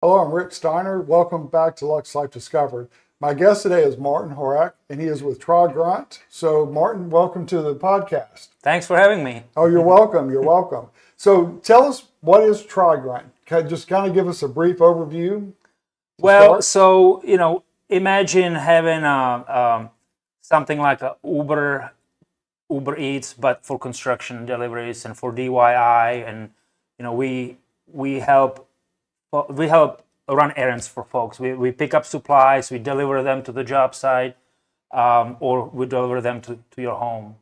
Hello, I'm Rick Steiner. Welcome back to Luxe Life Discovered. My guest today is Martin Horak, and he is with Grunt. So, Martin, welcome to the podcast. Thanks for having me. Oh, you're welcome. You're welcome. So, tell us, what is Grunt? Just kind of give us a brief overview. Well, so imagine having something like a Uber Eats, but for construction deliveries and for DIY, and we help run errands for folks. We pick up supplies, we deliver them to the job site, or we deliver them to your home.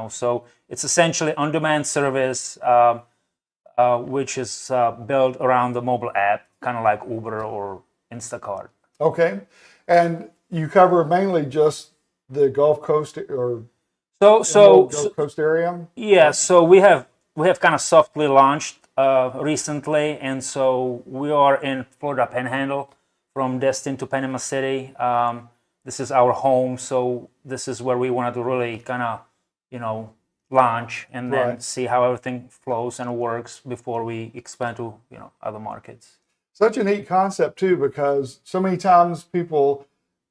So it's essentially on-demand service, which is built around the mobile app, kind of like Uber or Instacart. Okay, and you cover mainly just the Gulf Coast or Gulf Coast area. Yeah, so we have kind of softly launched recently, and so we are in Florida Panhandle, from Destin to Panama City. This is our home, so this is where we wanted to really kind of launch and then see how everything flows and works before we expand to other markets. Such a neat concept too, because so many times people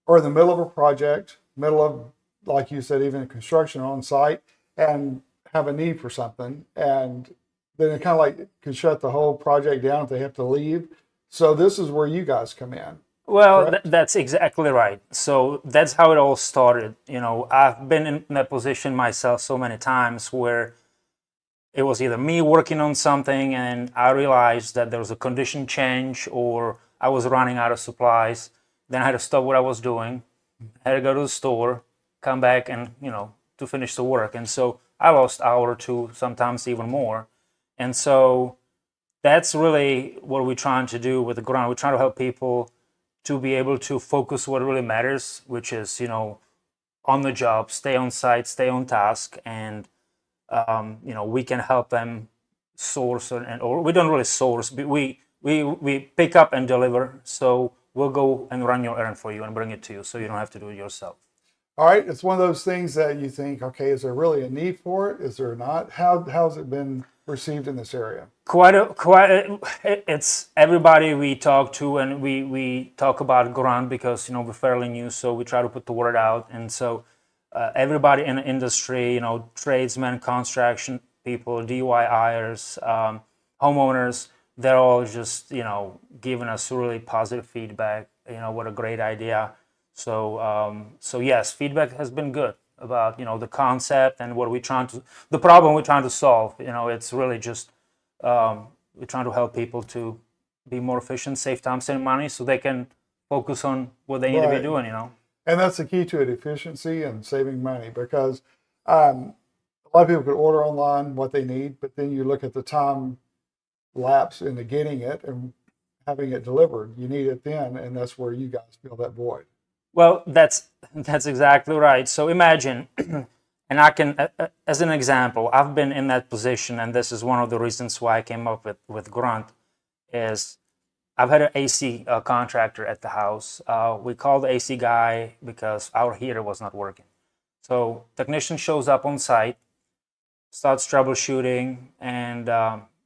are in the middle of a project, middle of, like you said, even construction on site, and have a need for something, and then it kind of like can shut the whole project down if they have to leave. So this is where you guys come in. Well, that's exactly right. So that's how it all started. I've been in that position myself so many times where it was either me working on something and I realized that there was a condition change, or I was running out of supplies. Then I had to stop what I was doing, had to go to the store, come back and, to finish the work. And so I lost an hour or two, sometimes even more. And so that's really what we're trying to do with the Grunt. We're trying to help people to be able to focus what really matters, which is, on the job, stay on site, stay on task, and we can help them source or we don't really source, but we pick up and deliver. So we'll go and run your errand for you and bring it to you, so you don't have to do it yourself. All right, it's one of those things that you think, okay, is there really a need for it? Is there not? How's it been received in this area? It's everybody we talk to, and we talk about Grunt because we're fairly new, so we try to put the word out. And so everybody in the industry, tradesmen, construction people, DIYers, homeowners, they're all just giving us really positive feedback. What a great idea. So yes, feedback has been good about the concept and the problem we're trying to solve. It's really just we're trying to help people to be more efficient, save time, save money, so they can focus on what they need to be doing. And that's the key to it: efficiency and saving money. Because a lot of people could order online what they need, but then you look at the time lapse into getting it and having it delivered. You need it then, and that's where you guys fill that void. Well, that's exactly right. So imagine, and I can, as an example, I've been in that position, and this is one of the reasons why I came up with Grunt, is I've had an AC contractor at the house. We called the AC guy because our heater was not working. So technician shows up on site, starts troubleshooting, and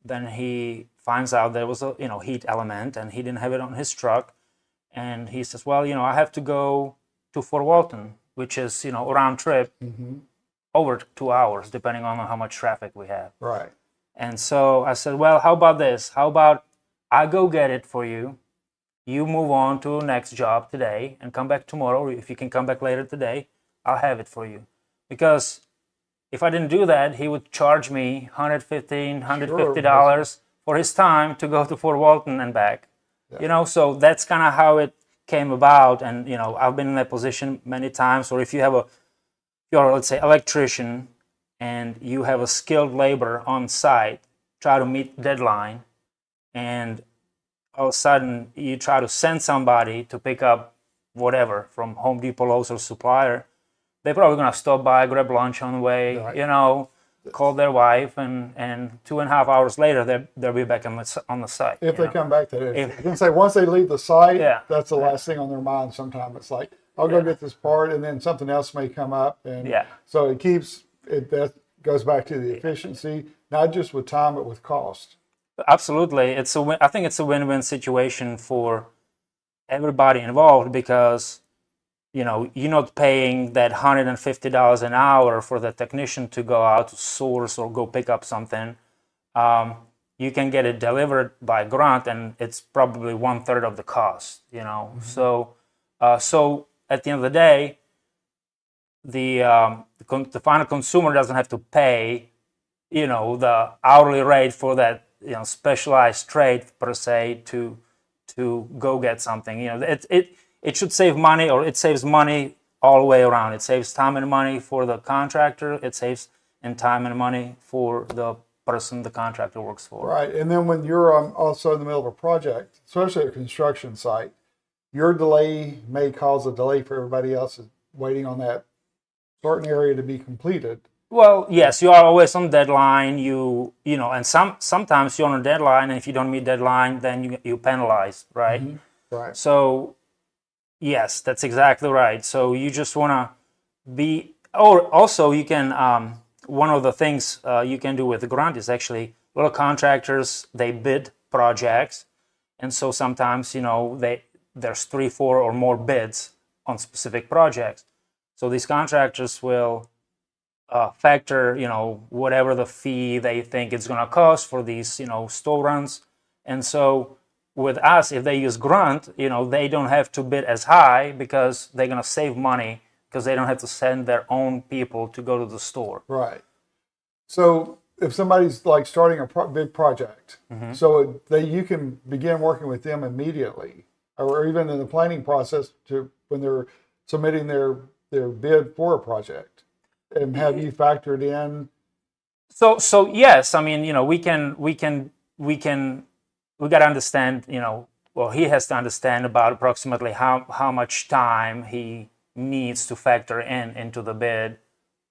then he finds out there was a heat element, and he didn't have it on his truck. And he says, well, I have to go to Fort Walton, which is, a round trip, over 2 hours, depending on how much traffic we have. Right. And so I said, well, how about this? How about I go get it for you? You move on to the next job today and come back tomorrow. If you can come back later today, I'll have it for you. Because if I didn't do that, he would charge me $150 $150 for his time to go to Fort Walton and back. Yeah. So that's kind of how it came about. And, I've been in that position many times. Or if you're, let's say, electrician, and you have a skilled labor on site, try to meet deadline, and all of a sudden you try to send somebody to pick up whatever from Home Depot, Lowe's, or supplier, they're probably going to stop by, grab lunch on the way, right. Call their wife, and 2.5 hours later they'll be back on the site. If they come back to it, I can say once they leave the site, that's the last thing on their mind. Sometimes it's like, I'll go get this part, and then something else may come up, and so it keeps it. That goes back to the efficiency, not just with time but with cost. Absolutely. I think it's a win-win situation for everybody involved because, you're not paying that $150 an hour for the technician to go out to source or go pick up something. Um, you can get it delivered by Grunt, and it's probably 1/3 of the cost. So at the end of the day, the final consumer doesn't have to pay, the hourly rate for that, specialized trade per se to go get something. It should save money, or it saves money all the way around. It saves time and money for the contractor. It saves in time and money for the person the contractor works for. Right. And then when you're also in the middle of a project, especially a construction site, your delay may cause a delay for everybody else waiting on that certain area to be completed. Well, yes, you are always on deadline. And sometimes you're on a deadline, and if you don't meet deadline, then you penalize, right? Mm-hmm. Right. So, yes, that's exactly right. So you just want to be, or also you can, one of the things you can do with the Grunt is actually, a lot of contractors, they bid projects. And so sometimes, there's 3, 4 or more bids on specific projects. So these contractors will factor, whatever the fee they think it's going to cost for these, store runs. And so with us, if they use Grunt, they don't have to bid as high because they're going to save money because they don't have to send their own people to go to the store. Right. So if somebody's like starting a big project, Mm-hmm. so you can begin working with them immediately, or even in the planning process when they're submitting their bid for a project, and have you factored in? So yes, I mean, we got to understand, well, he has to understand about approximately how much time he needs to factor into the bid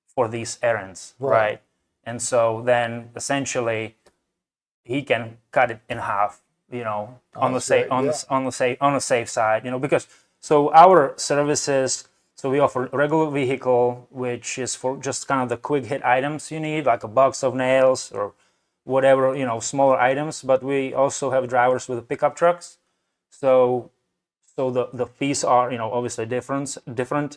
for these errands, right? And so then essentially he can cut it in half, on the safe side, because so our services. So we offer a regular vehicle, which is for just kind of the quick hit items you need, like a box of nails or whatever, smaller items. But we also have drivers with pickup trucks. So the fees are, obviously different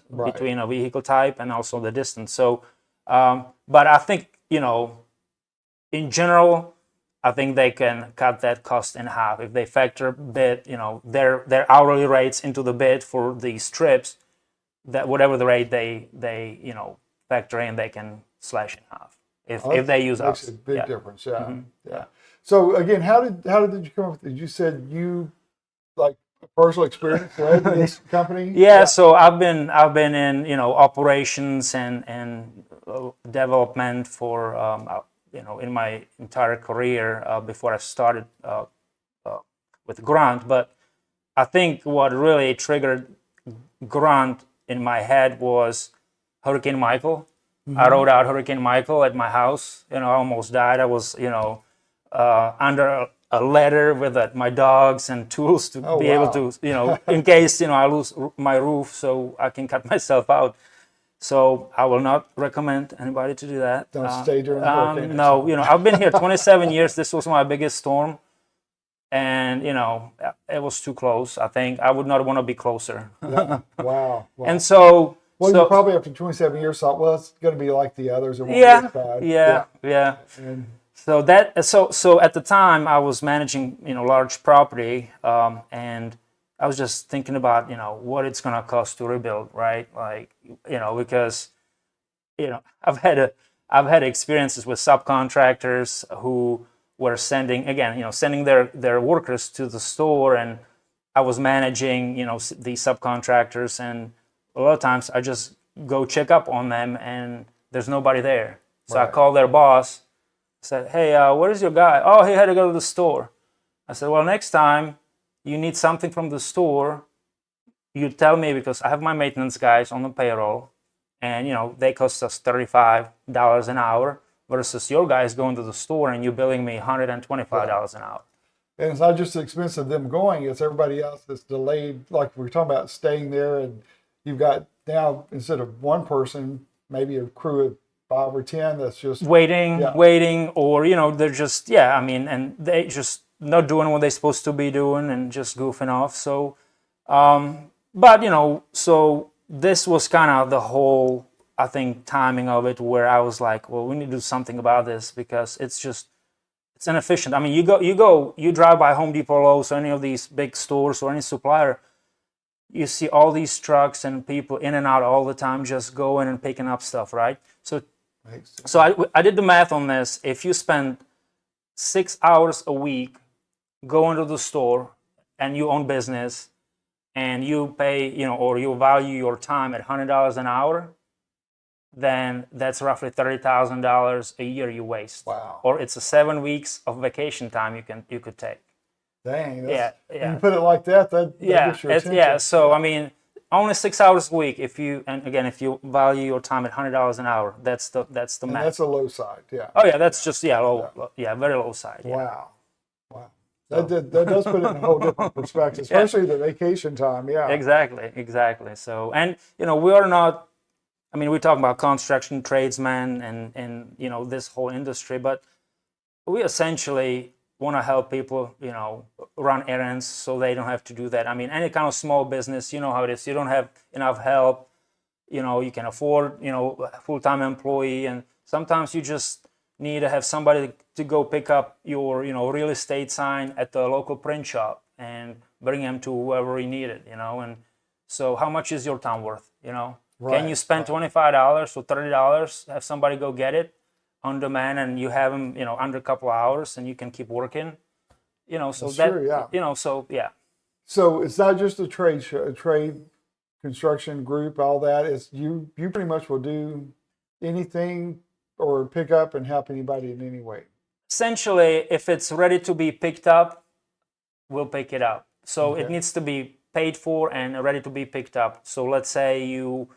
Right. between a vehicle type and also the distance. So, but I think, in general, I think they can cut that cost in half if they factor bid, their hourly rates into the bid for these trips. That whatever the rate they factor in, they can slash in half if they use us. Makes a big difference. Yeah. Mm-hmm. Yeah. So again, how did you come up with? You said you like personal experience led this company. Yeah. So I've been in operations and development for in my entire career before I started with Grunt. But I think what really triggered Grunt in my head was Hurricane Michael. Mm-hmm. I rode out Hurricane Michael at my house. I almost died. I was, under a ladder with my dogs and tools to be able to, in case, I lose my roof, so I can cut myself out. So I will not recommend anybody to do that. Don't stay during the hurricane. No, I've been here 27 years. This was my biggest storm. And, it was too close. I think I would not want to be closer. Yeah. Wow. And so... Well, you probably after 27 years thought, well, it's going to be like the others. It won't be as bad. Yeah. And so at the time I was managing, large property, and I was just thinking about, what it's going to cost to rebuild, right? Like, because, I've had experiences with subcontractors who were sending their workers to the store, and I was managing, these subcontractors, and a lot of times I just go check up on them and there's nobody there. So I called their boss, said, hey, where is your guy? Oh, he had to go to the store. I said, well, next time you need something from the store, you tell me, because I have my maintenance guys on the payroll, and they cost us $35 an hour versus your guys going to the store and you billing me $125 an hour. And it's not just the expense of them going, it's everybody else that's delayed. Like we were talking about staying there, and you've got now, instead of one person, maybe a crew of 5 or 10 that's just waiting, or they're just and they just not doing what they're supposed to be doing and just goofing off. So, but so this was kind of the whole, I think, timing of it, where I was like, well, we need to do something about this because it's inefficient. I mean, you drive by Home Depot, Lowe's, or any of these big stores or any supplier, you see all these trucks and people in and out all the time, just going and picking up stuff, right? So I did the math on this. If you spend 6 hours a week going to the store and you own business and you pay, or you value your time at $100 an hour, then that's roughly $30,000 a year you waste. Wow. Or it's 7 weeks of vacation time you could take. Dang. Yeah. When you put it like that gets your attention. So I mean, only 6 hours a week. If you value your time at $100 an hour, that's the math. That's a low side. Yeah. Oh yeah, that's just low, very low side. Yeah. Wow. That does put it in a whole different perspective, especially the vacation time. Yeah. Exactly. So, and we are not. I mean, we talk about construction tradesmen and this whole industry, but we essentially want to help people, run errands so they don't have to do that. I mean, any kind of small business, you know how it is. You don't have enough help, you can afford, a full-time employee, and sometimes you just need to have somebody to go pick up your, real estate sign at the local print shop and bring them to whoever you need it, and so how much is your time worth, Right. Can you spend $25 or $30, have somebody go get it on demand, and you have them, under a couple of hours, and you can keep working, so That's true, yeah. So yeah. So it's not just a trade construction group, all that. It's you pretty much will do anything or pick up and help anybody in any way. Essentially, if it's ready to be picked up, we'll pick it up. So it needs to be paid for and ready to be picked up. So let's say you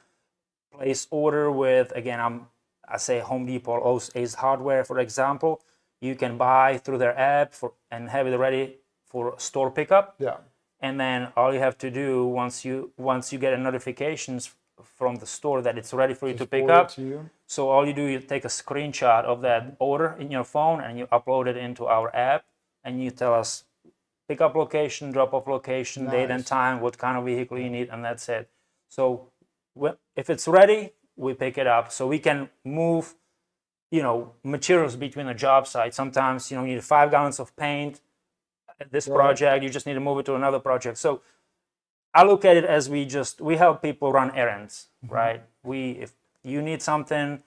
place order with, again, I say Home Depot or Ace Hardware, for example. You can buy through their app and have it ready for store pickup. Yeah. And then all you have to do once you get a notifications from the store that it's ready for you to pick up. So all you do, you take a screenshot of that order in your phone and you upload it into our app, and you tell us pickup location, drop-off location, date and time, what kind of vehicle you need, and that's it. So if it's ready, we pick it up. So we can move, materials between a job site. Sometimes, you need 5 gallons of paint at this project. You just need to move it to another project. So I look at it as we help people run errands, right? If you need something,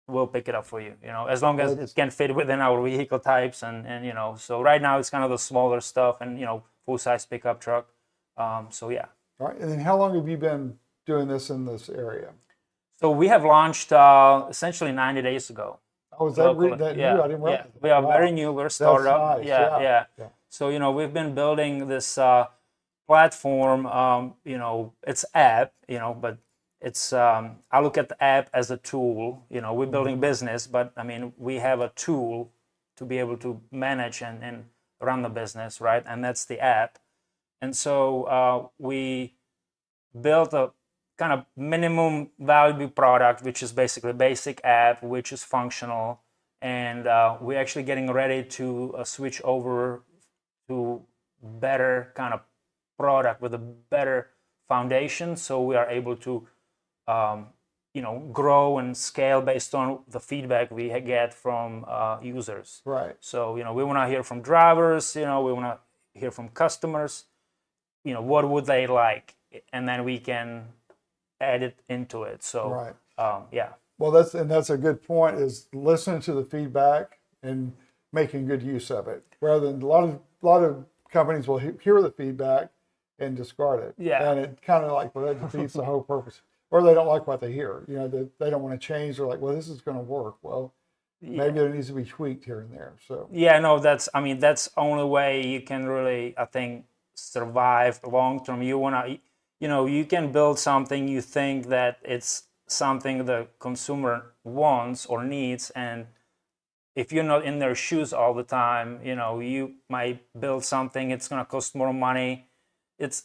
we'll pick it up for you, as long as it can fit within our vehicle types. And so right now it's kind of the smaller stuff and, full-size pickup truck. So yeah. All right. And then how long have you been doing this in this area? So we have launched essentially 90 days ago. Oh, is that new? I didn't realize. We are very new. We're a startup. Nice. Yeah. So, we've been building this platform, it's app, but it's, I look at the app as a tool. We're building business, but I mean, we have a tool to be able to manage and run the business, right? And that's the app. And so we built a kind of minimum value product, which is basically a basic app, which is functional. And we're actually getting ready to switch over to better kind of product with a better foundation. So we are able to, grow and scale based on the feedback we get from users. Right. So, we want to hear from drivers, we want to hear from customers, what would they like? And then we can add it into it. So, right. Yeah. Well, that's a good point, is listening to the feedback and making good use of it, rather than a lot of companies will hear the feedback and discard it. Yeah. And it kind of like, well, that defeats the whole purpose. Or they don't like what they hear. They don't want to change. They're like, well, this is going to work. Well, maybe it needs to be tweaked here and there. So yeah, no, that's the only way you can really, I think, survive long term. You want to, you can build something, you think that it's something the consumer wants or needs, and if you're not in their shoes all the time, you might build something, it's going to cost more money.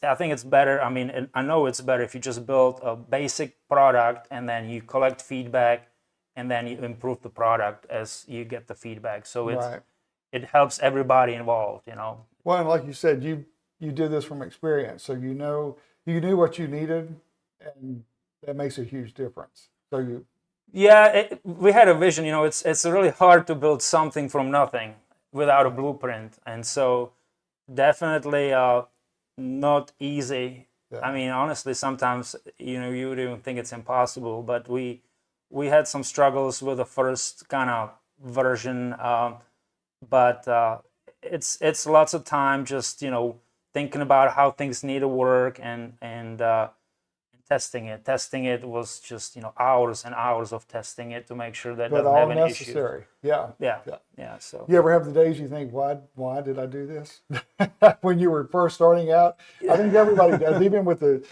I think it's better. I mean, I know it's better if you just build a basic product and then you collect feedback and then you improve the product as you get the feedback. So Right. it helps everybody involved, Well, and like you said, you did this from experience, so you knew what you needed, and that makes a huge difference. So you Yeah, we had a vision. It's really hard to build something from nothing without a blueprint, and so definitely not easy. Yeah. I mean, honestly, sometimes you would even think it's impossible. But we had some struggles with the first kind of version, but it's lots of time just thinking about how things need to work and testing it. Testing it was just hours and hours of testing it to make sure that it but doesn't all have any issues. necessary. Yeah. Yeah, Yeah. yeah. So You ever have the days you think, why did I do this? When you were first starting out? I think everybody does, even with the,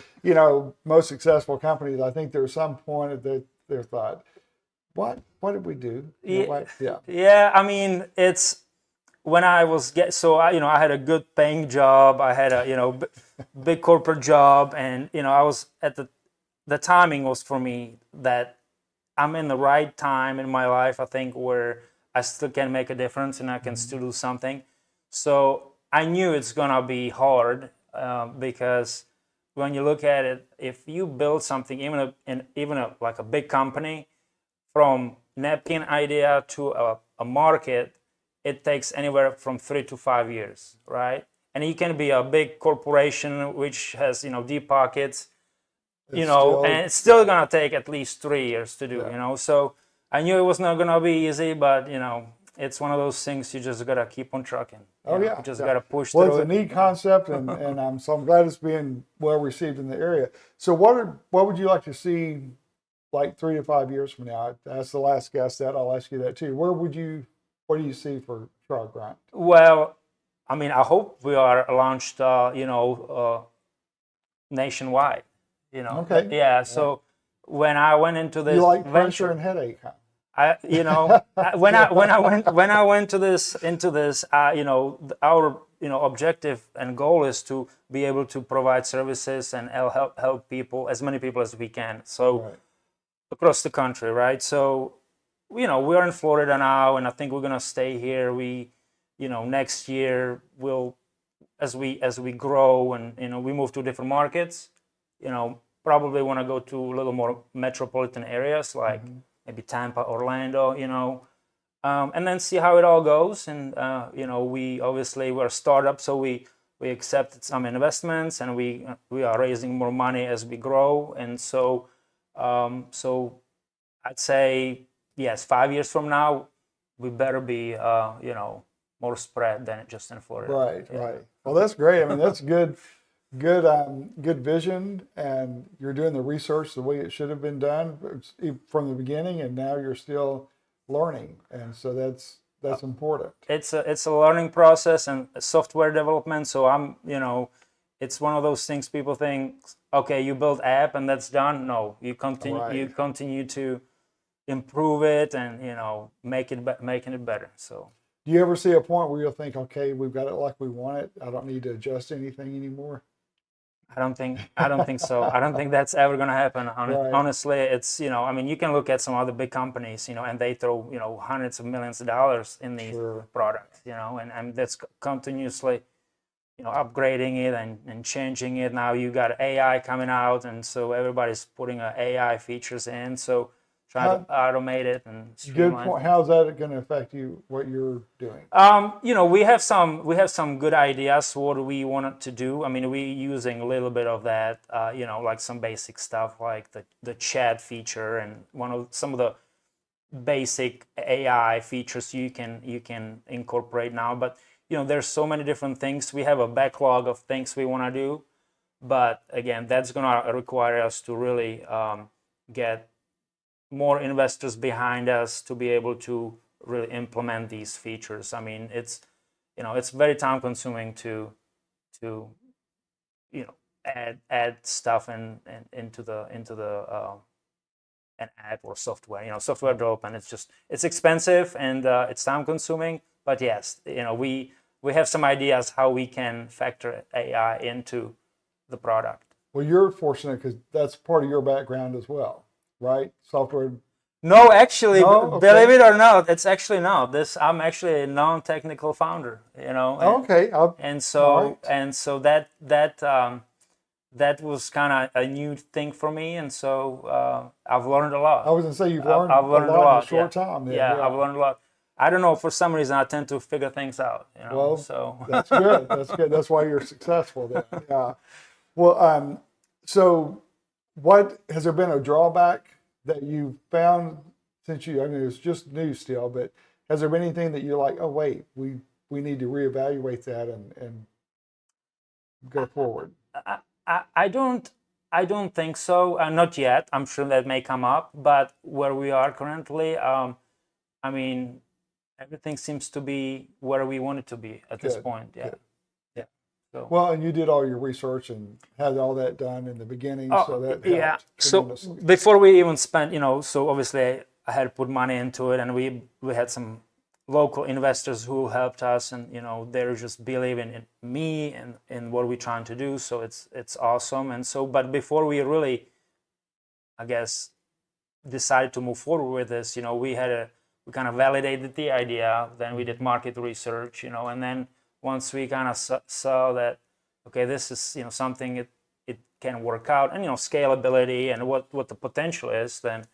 most successful companies. I think there's some point that they thought, what did we do? Yeah. Yeah, I mean, it's when I was I had a good paying job. I had a big corporate job, and I was at the timing was for me that I'm in the right time in my life, I think, where I still can make a difference and I can still do something. So I knew it's gonna be hard because when you look at it, if you build something, even like a big company, from napkin idea to a market, it takes anywhere from 3 to 5 years, right? And you can be a big corporation which has deep pockets, and it's still gonna take at least 3 years to do. So I knew it was not gonna be easy, but it's one of those things you just gotta keep on trucking. You just gotta push through it's it. a neat concept, and I'm glad it's being well received in the area. So what would you like to see like 3 to 5 years from now? That's the last guess that I'll ask you that too. What do you see for Grunt? Well, I mean, I hope we are launched, nationwide. Okay. Yeah. So when I went into this You like venture, pressure and headache, huh? when I went to this our objective and goal is to be able to provide services and help people, as many people as we can. So Right. across the country, right? So we're in Florida now, and I think we're gonna stay here. We next year we'll, as we grow and we move to different markets, probably want to go to a little more metropolitan areas like maybe Tampa, Orlando, and then see how it all goes. And we're a startup, so we accepted some investments, and we are raising more money as we grow. And so I'd say yes, 5 years from now we better be more spread than just in Florida. Right, Yeah. right. Well, that's great. I mean, that's good vision, and you're doing the research the way it should have been done from the beginning, and now you're still learning, and so that's important. It's a learning process and software development. So it's one of those things people think, okay, you build app and that's done. No, you continue to improve it and making it better. So. Do you ever see a point where you'll think, okay, we've got it like we want it, I don't need to adjust anything anymore? I don't think so. I don't think that's ever going to happen. Right. Honestly, it's I mean, you can look at some other big companies, and they throw hundreds of millions of dollars in these products, and that's continuously upgrading it and changing it. Now you got AI coming out, and so everybody's putting AI features in. So trying to automate it and streamline. Good point. How's that going to affect you? What you're doing? We have some good ideas what we wanted to do. I mean, we're using a little bit of that. Like some basic stuff like the chat feature and some of the basic AI features you can incorporate now. But there's so many different things. We have a backlog of things we want to do. But again, that's going to require us to really get more investors behind us to be able to really implement these features. I mean, it's very time consuming to add stuff into the an app or software. Software development, it's expensive and it's time consuming. But yes, we have some ideas how we can factor AI into the product. Well, you're fortunate because that's part of your background as well, right? Software. No, actually, No? Okay. believe it or not, it's actually not. I'm actually a non-technical founder, Okay. and All so right. that was kind of a new thing for me, and so I've learned a I lot. was gonna say you've I've learned a learned a lot in a lot. Yeah, short time. Then, yeah, I've yeah. learned a lot. I don't know, for some reason I tend to figure things out, Well, So that's good. That's good. That's why you're successful. Then, yeah. Well, so what has there been a drawback that you found since you? I mean, it's just new still, but has there been anything that you're like, oh wait, we need to reevaluate that and go forward? I, I don't think so. Not yet. I'm sure that may come up, but where we are currently, I mean, everything seems to be where we want it to be at this Good. point. Yeah, Good. yeah. So, Well, and you did all your research and had all that done in the beginning, so that yeah. helped So tremendously. before we even spent, so obviously I had to put money into it, and we had some local investors who helped us, and they're just believing in me and in what we're trying to do. So it's awesome. And so, but before we really, I guess, decided to move forward with this, we kind of validated the idea. Then we did market research, and then once we kind of saw that, okay, this is something it can work out, and scalability and what the potential is, then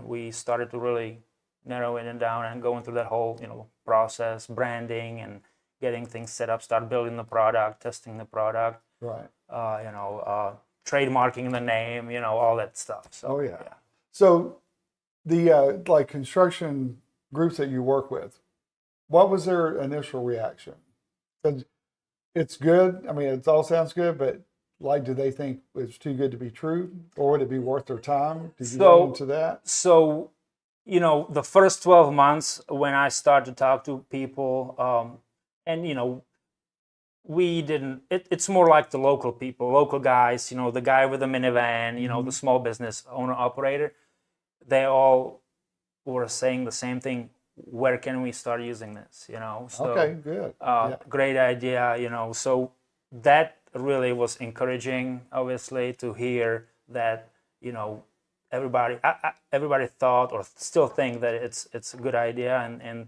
we started to really narrow it down and going through that whole process, branding and getting things set up, start building the product, testing the product, Right. trademarking the name, all that stuff. So, Oh yeah. So the like construction groups that you work with, what was their initial reaction? 'Cause it's good. I mean, it all sounds good, but like, do they think it's too good to be true, or would it be worth their time? Did you run into that? So, the first 12 months when I started to talk to people, and we didn't. It's more like the local people, local guys. The guy with the minivan. The small business owner operator. They all were saying the same thing. Where can we start using this? So Okay, good. Yeah. great idea. So that really was encouraging, obviously, to hear that everybody thought or still think that it's a good idea, and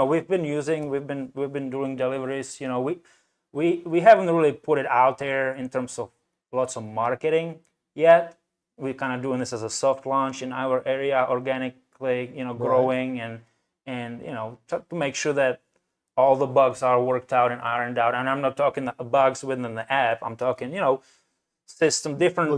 we've been doing deliveries. We haven't really put it out there in terms of lots of marketing yet. We're kind of doing this as a soft launch in our area, organically, growing and to make sure that all the bugs are worked out and ironed out. And I'm not talking bugs within the app. I'm talking, system, different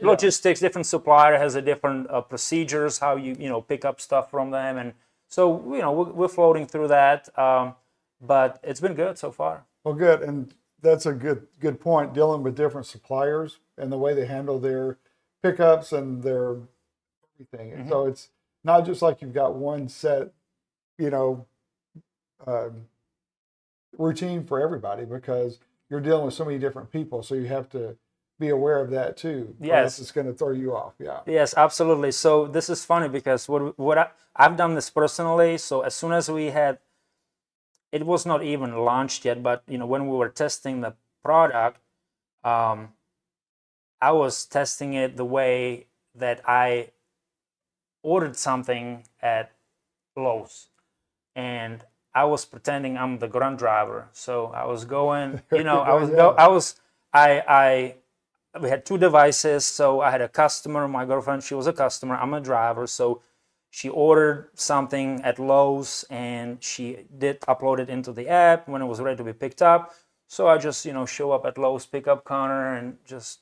logistics. Different supplier has a different procedures, how you pick up stuff from them, and so we're floating through that. But it's been good so far. Well, good, and that's a good point. Dealing with different suppliers and the way they handle their pickups and their everything. Mm-hmm. So it's not just like you've got one set, um, routine for everybody, because you're dealing with so many different people. So you have to be aware of that too. Yes, it's going to throw you off. Yeah. Yes, absolutely. So this is funny because I've done this personally. So as soon as we had, it was not even launched yet, but when we were testing the product, I was testing it the way that I ordered something at Lowe's, and I was pretending I'm the Grunt driver. So I was going, we had two devices. So I had a customer, my girlfriend, she was a customer, I'm a driver. So she ordered something at Lowe's and she did upload it into the app when it was ready to be picked up. So I just, show up at Lowe's pickup counter and just,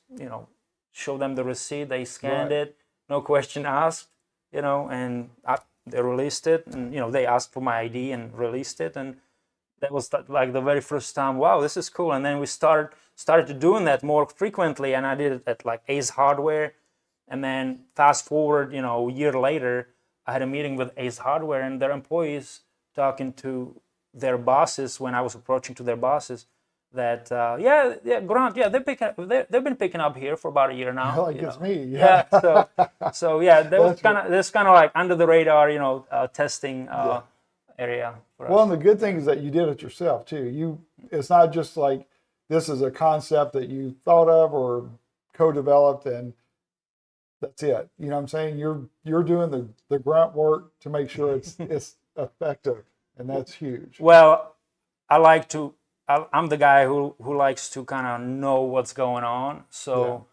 show them the receipt. They scanned it, no question asked, and they released it. And, they asked for my ID and released it. And that was like the very first time, wow, this is cool. And then we started doing that more frequently. And I did it at like Ace Hardware. And then fast forward, a year later, I had a meeting with Ace Hardware and their employees talking to their bosses when I was approaching to their bosses that Grunt, they've been picking up here for about a year now. Like it's me. Yeah. So yeah, that was kind of like under the radar, testing area for us. Well, and the good thing is that you did it yourself too. It's not just like this is a concept that you thought of or co-developed, and That's it. You know what I'm saying? You're doing the grunt work to make sure it's effective, and that's huge. Well, I'm the guy who likes to kind of know what's going on. So,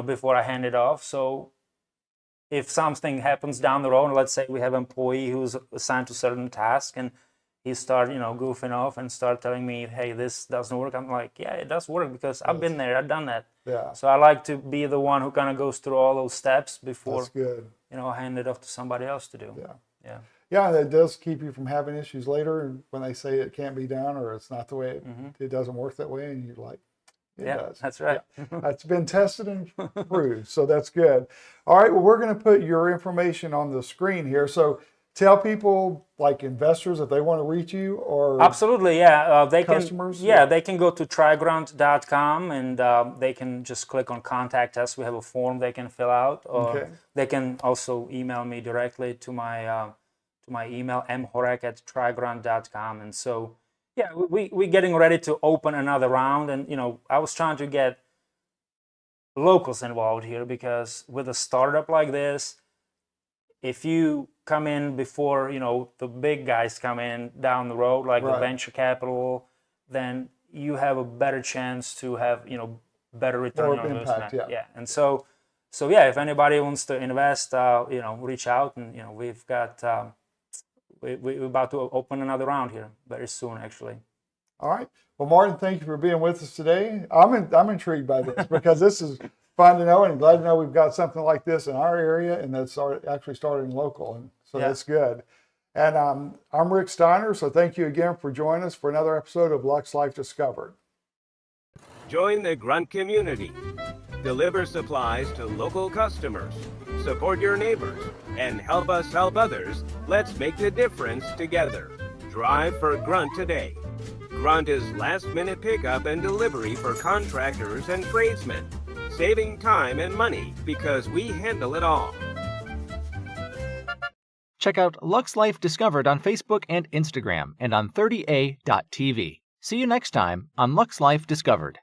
before I hand it off. So if something happens down the road, let's say we have an employee who's assigned to certain task and he start, goofing off and start telling me, hey, this doesn't work. I'm like, yeah, it does work because I've been there, I've done that. Yeah. So I like to be the one who kind of goes through all those steps before, That's good. Hand it off to somebody else to do. Yeah. Yeah. Yeah, that does keep you from having issues later when they say it can't be done or it's not the way it doesn't work that way, and you're like, it does. That's right. Yeah. That's been tested and proved, so that's good. All right, well, we're going to put your information on the screen here. So tell people, like investors, if they want to reach you or absolutely, yeah. They customers. Can, they can go to trygrunt.com and they can just click on contact us. We have a form they can fill out. Or they can also email me directly to my email, mhorek@trygrunt.com. And so, we're getting ready to open another round. And, I was trying to get locals involved here because with a startup like this, if you come in before, the big guys come in down the road, like the venture capital, then you have a better chance to have, better return on investment. Yeah. And so, if anybody wants to invest, reach out and, we've got... We're about to open another round here very soon, actually. All right. Well, Martin, thank you for being with us today. I'm intrigued by this because this is fun to know, and glad to know we've got something like this in our area, and that's actually starting local, and so that's good. And I'm Rick Steiner, so thank you again for joining us for another episode of Luxe Life Discovered. Join the Grunt community. Deliver supplies to local customers. Support your neighbors and help us help others. Let's make the difference together. Drive for Grunt today. Grunt is last-minute pickup and delivery for contractors and tradesmen, saving time and money because we handle it all. Check out Luxe Life Discovered on Facebook and Instagram and on 30a.tv. See you next time on Luxe Life Discovered.